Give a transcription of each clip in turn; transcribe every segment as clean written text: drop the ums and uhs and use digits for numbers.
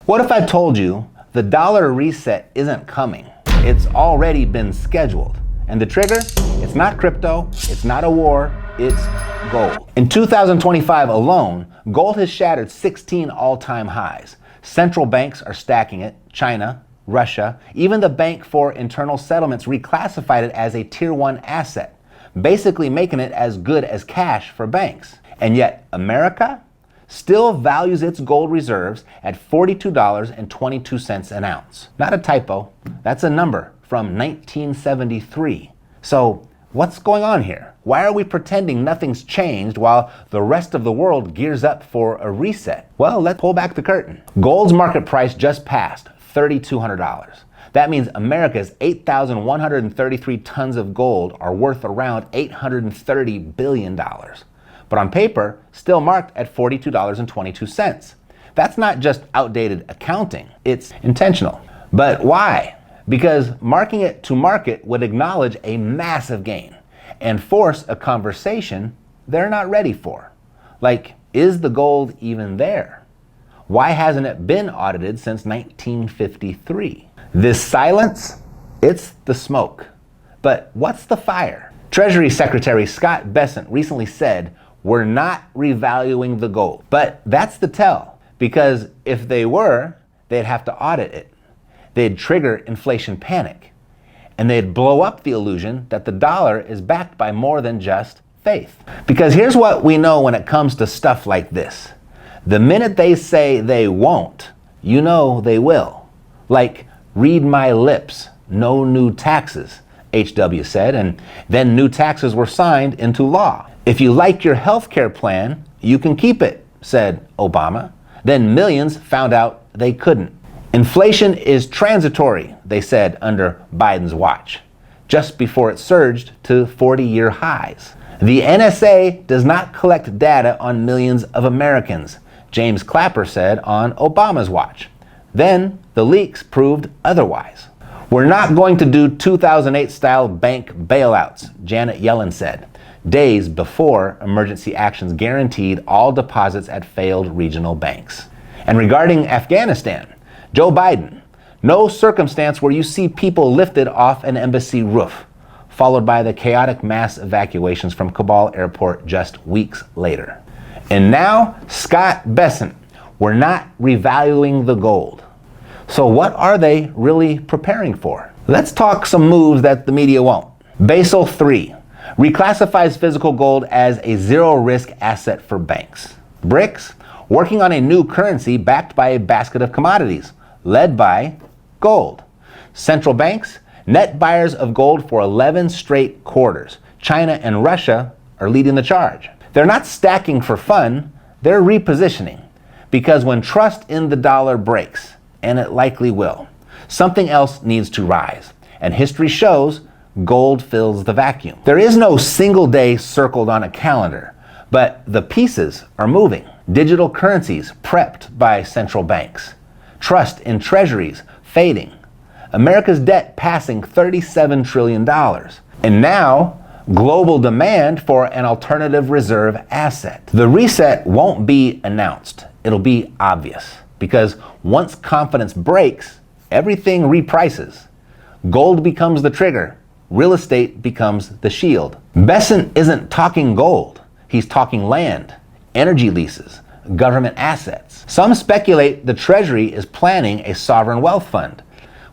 What if I told you the dollar reset isn't coming? It's already been scheduled. And the trigger? It's not crypto, it's not a war, it's gold. In 2025 alone, gold has shattered 16 all-time highs. Central banks are stacking it. China, Russia, even the Bank for Internal Settlements reclassified it as a Tier 1 asset, basically making it as good as cash for banks. And yet, America still values its gold reserves at $42.22 an ounce. Not a typo, that's a number from 1973. So what's going on here? Why are we pretending nothing's changed while the rest of the world gears up for a reset? Well, let's pull back the curtain. Gold's market price just passed $3,200. That means America's 8,133 tons of gold are worth around $830 billion. But on paper, still marked at $42.22. That's not just outdated accounting, it's intentional. But why? Because marking it to market would acknowledge a massive gain and force a conversation they're not ready for. Like, is the gold even there? Why hasn't it been audited since 1953? This silence, it's the smoke. But what's the fire? Treasury Secretary Scott Bessent recently said, "We're not revaluing the gold." But that's the tell, because if they were, they'd have to audit it. They'd trigger inflation panic, and they'd blow up the illusion that the dollar is backed by more than just faith. Because here's what we know when it comes to stuff like this. The minute they say they won't, you know they will. Like, read my lips, no new taxes, HW said, and then new taxes were signed into law. If you like your healthcare plan, you can keep it, said Obama. Then millions found out they couldn't. Inflation is transitory, they said under Biden's watch, just before it surged to 40-year highs. The NSA does not collect data on millions of Americans, James Clapper said on Obama's watch. Then the leaks proved otherwise. We're not going to do 2008-style bank bailouts, Janet Yellen said, days before emergency actions guaranteed all deposits at failed regional banks. And regarding Afghanistan, Joe Biden, no circumstance where you see people lifted off an embassy roof, followed by the chaotic mass evacuations from Kabul airport just weeks later. And now, Scott Bessent, we're not revaluing the gold. So what are they really preparing for? Let's talk some moves that the media won't. Basel III reclassifies physical gold as a zero-risk asset for banks. BRICS, working on a new currency backed by a basket of commodities, led by gold. Central banks, net buyers of gold for 11 straight quarters. China and Russia are leading the charge. They're not stacking for fun, they're repositioning. Because when trust in the dollar breaks, and it likely will, something else needs to rise. And history shows gold fills the vacuum. There is no single day circled on a calendar, but the pieces are moving. Digital currencies prepped by central banks. Trust in treasuries fading. America's debt passing $37 trillion. And now, global demand for an alternative reserve asset. The reset won't be announced. It'll be obvious. Because once confidence breaks, everything reprices. Gold becomes the trigger. Real estate becomes the shield. Bessent isn't talking gold. He's talking land, energy leases, government assets. Some speculate the Treasury is planning a sovereign wealth fund,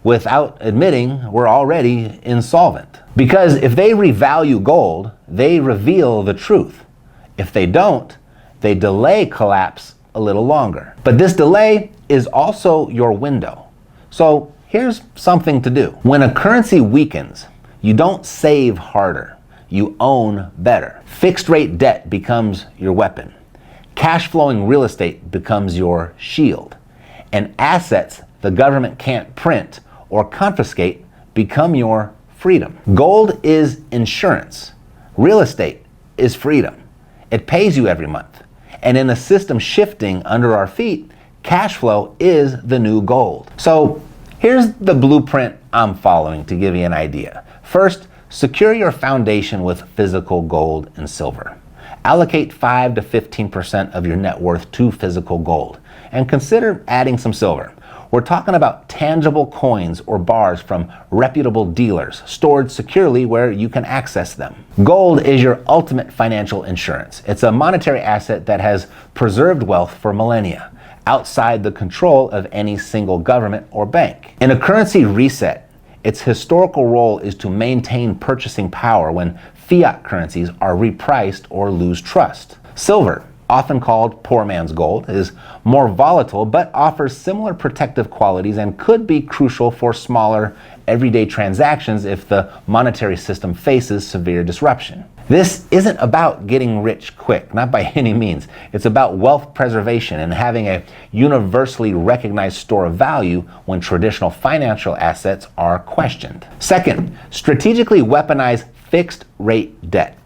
without admitting we're already insolvent. Because if they revalue gold, they reveal the truth. If they don't, they delay collapse a little longer. But this delay is also your window. So here's something to do. When a currency weakens, you don't save harder, you own better. Fixed rate debt becomes your weapon. Cash flowing real estate becomes your shield. And assets the government can't print or confiscate become your freedom. Gold is insurance. Real estate is freedom. It pays you every month. And in a system shifting under our feet, cash flow is the new gold. So here's the blueprint I'm following to give you an idea. First, secure your foundation with physical gold and silver. Allocate 5 to 15% of your net worth to physical gold and consider adding some silver. We're talking about tangible coins or bars from reputable dealers, stored securely where you can access them. Gold is your ultimate financial insurance. It's a monetary asset that has preserved wealth for millennia, outside the control of any single government or bank. In a currency reset, its historical role is to maintain purchasing power when fiat currencies are repriced or lose trust. Silver, often called poor man's gold, is more volatile but offers similar protective qualities and could be crucial for smaller, everyday transactions if the monetary system faces severe disruption. This isn't about getting rich quick, not by any means. It's about wealth preservation and having a universally recognized store of value when traditional financial assets are questioned. Second, strategically weaponize fixed rate debt.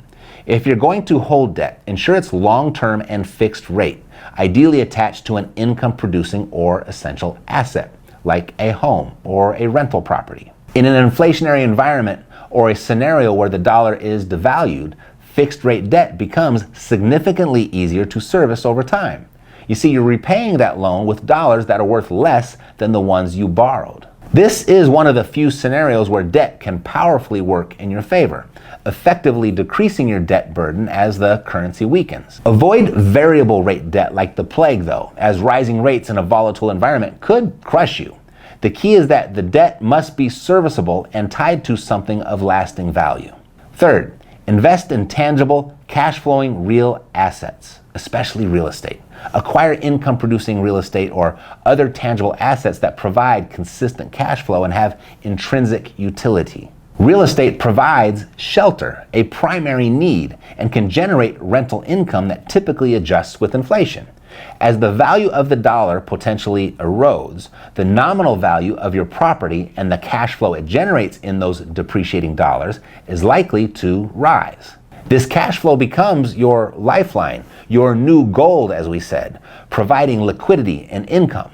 If you're going to hold debt, ensure it's long-term and fixed rate, ideally attached to an income-producing or essential asset, like a home or a rental property. In an inflationary environment or a scenario where the dollar is devalued, fixed-rate debt becomes significantly easier to service over time. You see, you're repaying that loan with dollars that are worth less than the ones you borrowed. This is one of the few scenarios where debt can powerfully work in your favor, effectively decreasing your debt burden as the currency weakens. Avoid variable rate debt like the plague, though, as rising rates in a volatile environment could crush you. The key is that the debt must be serviceable and tied to something of lasting value. Third, invest in tangible, cash-flowing real assets, especially real estate. Acquire income-producing real estate or other tangible assets that provide consistent cash flow and have intrinsic utility. Real estate provides shelter, a primary need, and can generate rental income that typically adjusts with inflation. As the value of the dollar potentially erodes, the nominal value of your property and the cash flow it generates in those depreciating dollars is likely to rise. This cash flow becomes your lifeline, your new gold, as we said, providing liquidity and income.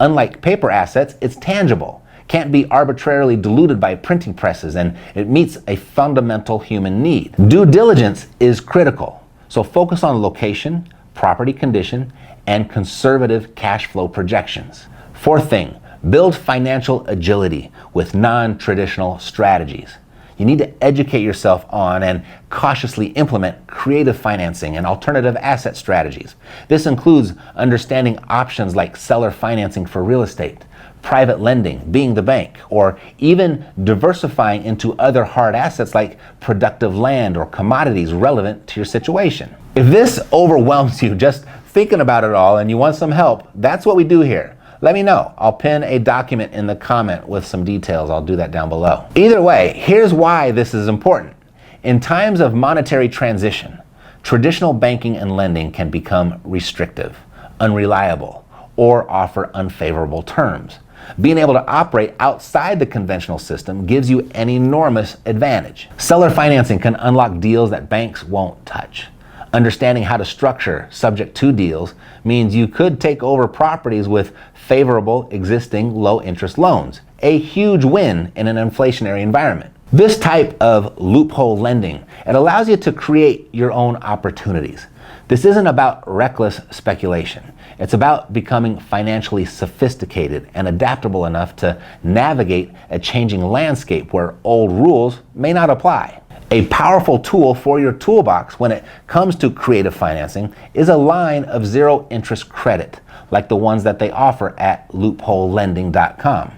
Unlike paper assets, it's tangible, can't be arbitrarily diluted by printing presses, and it meets a fundamental human need. Due diligence is critical, so focus on location, property condition, and conservative cash flow projections. Fourth thing, build financial agility with non-traditional strategies. You need to educate yourself on and cautiously implement creative financing and alternative asset strategies. This includes understanding options like seller financing for real estate, private lending, being the bank, or even diversifying into other hard assets like productive land or commodities relevant to your situation. If this overwhelms you just thinking about it all and you want some help, that's what we do here. Let me know. I'll pin a document in the comment with some details. I'll do that down below. Either way, here's why this is important. In times of monetary transition, traditional banking and lending can become restrictive, unreliable, or offer unfavorable terms. Being able to operate outside the conventional system gives you an enormous advantage. Seller financing can unlock deals that banks won't touch. Understanding how to structure subject to deals means you could take over properties with favorable existing low interest loans, a huge win in an inflationary environment. This type of loophole lending, it allows you to create your own opportunities. This isn't about reckless speculation. It's about becoming financially sophisticated and adaptable enough to navigate a changing landscape where old rules may not apply. A powerful tool for your toolbox when it comes to creative financing is a line of zero interest credit, like the ones that they offer at loopholelending.com.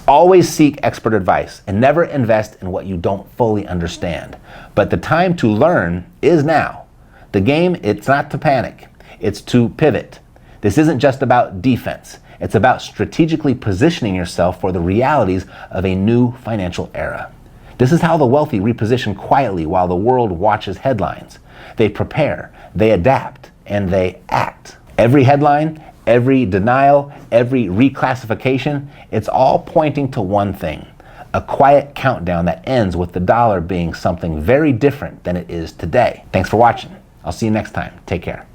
Always seek expert advice and never invest in what you don't fully understand. But the time to learn is now. The game, it's not to panic, it's to pivot. This isn't just about defense. It's about strategically positioning yourself for the realities of a new financial era. This is how the wealthy reposition quietly while the world watches headlines. They prepare, they adapt, and they act. Every headline, every denial, every reclassification, it's all pointing to one thing: a quiet countdown that ends with the dollar being something very different than it is today. Thanks for watching. I'll see you next time. Take care.